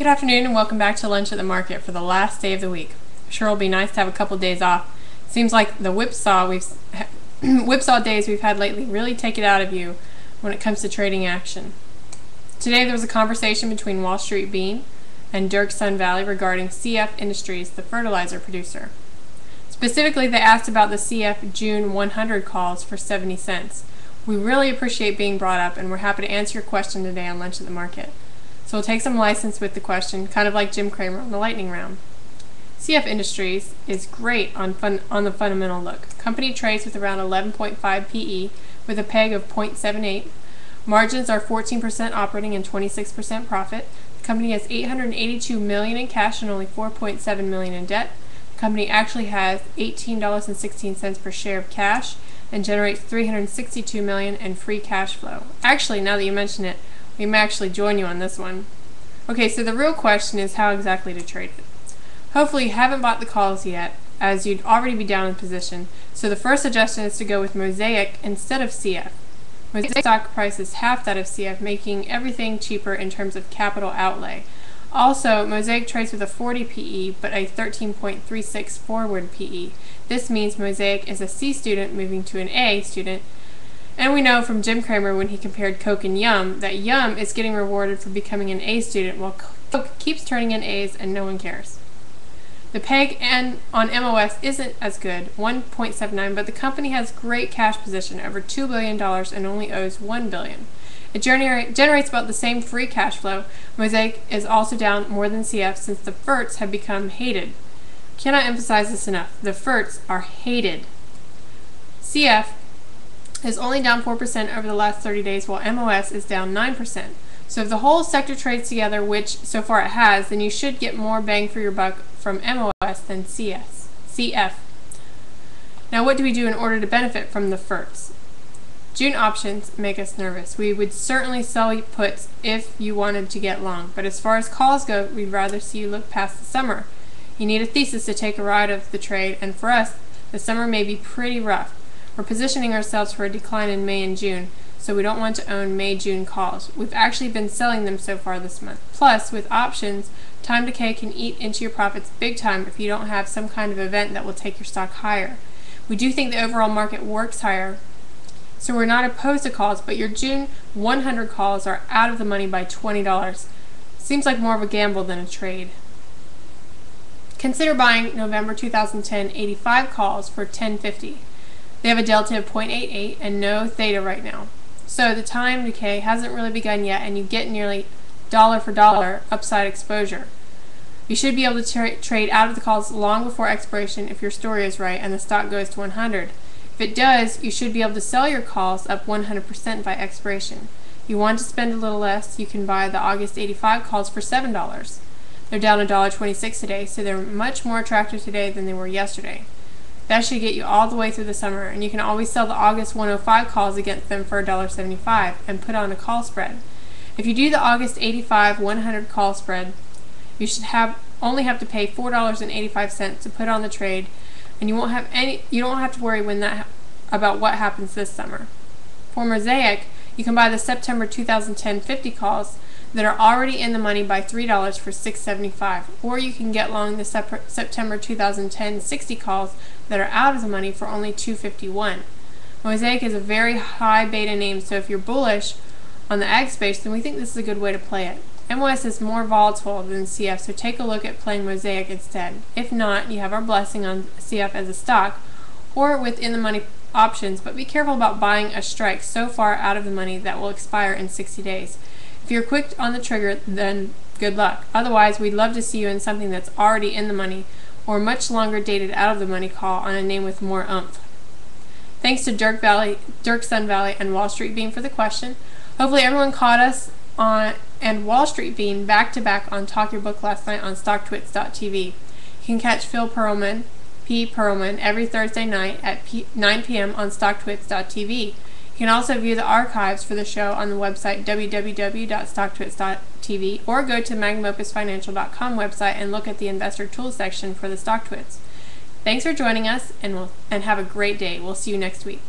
Good afternoon and welcome back to Lunch at the Market for the last day of the week. Sure will be nice to have a couple days off. Seems like the whipsaw days we've had lately really take it out of you when it comes to trading action. Today there was a conversation between Wall Street Bean and Dirk Sun Valley regarding CF Industries, the fertilizer producer. Specifically, they asked about the CF June 100 calls for 70 cents. We really appreciate being brought up and we're happy to answer your question today on Lunch at the Market. So we'll take some license with the question, kind of like Jim Cramer on the lightning round. CF Industries is great on the fundamental look. Company trades with around 11.5 PE with a PEG of 0.78. Margins are 14% operating and 26% profit. The company has $882 million in cash and only $4.7 million in debt. The company actually has $18.16 per share of cash and generates $362 million in free cash flow. Actually, now that you mention it, we may actually join you on this one. Okay, so the real question is how exactly to trade it. Hopefully you haven't bought the calls yet, as you'd already be down in position, so the first suggestion is to go with Mosaic instead of CF. Mosaic stock price is half that of CF, making everything cheaper in terms of capital outlay. Also, Mosaic trades with a 40 PE, but a 13.36 forward PE. This means Mosaic is a C student moving to an A student. And we know from Jim Cramer when he compared Coke and Yum that Yum is getting rewarded for becoming an A student while Coke keeps turning in A's and no one cares. The PEG on MOS isn't as good, 1.79, but the company has great cash position, over $2 billion, and only owes $1 billion. It generates about the same free cash flow. Mosaic is also down more than CF since the FERTs have become hated. Cannot emphasize this enough. The FERTs are hated. CF is only down 4% over the last 30 days, while MOS is down 9%. So if the whole sector trades together, which so far it has, then you should get more bang for your buck from MOS than CF. Now what do we do in order to benefit from the FERTs? June options make us nervous. We would certainly sell puts if you wanted to get long, but as far as calls go, we'd rather see you look past the summer. You need a thesis to take a ride of the trade, and for us, the summer may be pretty rough. We're positioning ourselves for a decline in May and June, so we don't want to own May-June calls. We've actually been selling them so far this month. Plus, with options, time decay can eat into your profits big time if you don't have some kind of event that will take your stock higher. We do think the overall market works higher, so we're not opposed to calls, but your June 100 calls are out of the money by $20. Seems like more of a gamble than a trade. Consider buying November 2010 85 calls for $10.50. They have a delta of 0.88 and no theta right now. So the time decay hasn't really begun yet and you get nearly dollar for dollar upside exposure. You should be able to trade out of the calls long before expiration if your story is right and the stock goes to 100. If it does, you should be able to sell your calls up 100% by expiration. If you want to spend a little less, you can buy the August 85 calls for $7. They're down $1.26 today, so they're much more attractive today than they were yesterday. That should get you all the way through the summer, and you can always sell the August 105 calls against them for $1.75 and put on a call spread. If you do the August 85 100 call spread, you should only have to pay $4.85 to put on the trade, and you don't have to worry about what happens this summer. For Mosaic, you can buy the September 2010 50 calls that are already in the money by $3 for $6.75, or you can get long the September 2010 60 calls that are out of the money for only $2.51. Mosaic is a very high beta name, so if you're bullish on the ag space, then we think this is a good way to play it. MOS is more volatile than CF, so take a look at playing Mosaic instead. If not, you have our blessing on CF as a stock or with in the money options, but be careful about buying a strike so far out of the money that will expire in 60 days. If you're quick on the trigger, then good luck. Otherwise, we'd love to see you in something that's already in the money or much longer dated out of the money call on a name with more oomph. Thanks to Dirk Sun Valley and Wall Street Bean for the question. Hopefully everyone caught us and Wall Street Bean back-to-back on Talk Your Book last night on StockTwits.tv. You can catch Phil Perlman, P. Perlman, every Thursday night at 9 p.m. on StockTwits.tv. You can also view the archives for the show on the website www.stocktwits.tv or go to magnumopusfinancial.com website and look at the investor tools section for the StockTwits. Thanks for joining us and have a great day. We'll see you next week.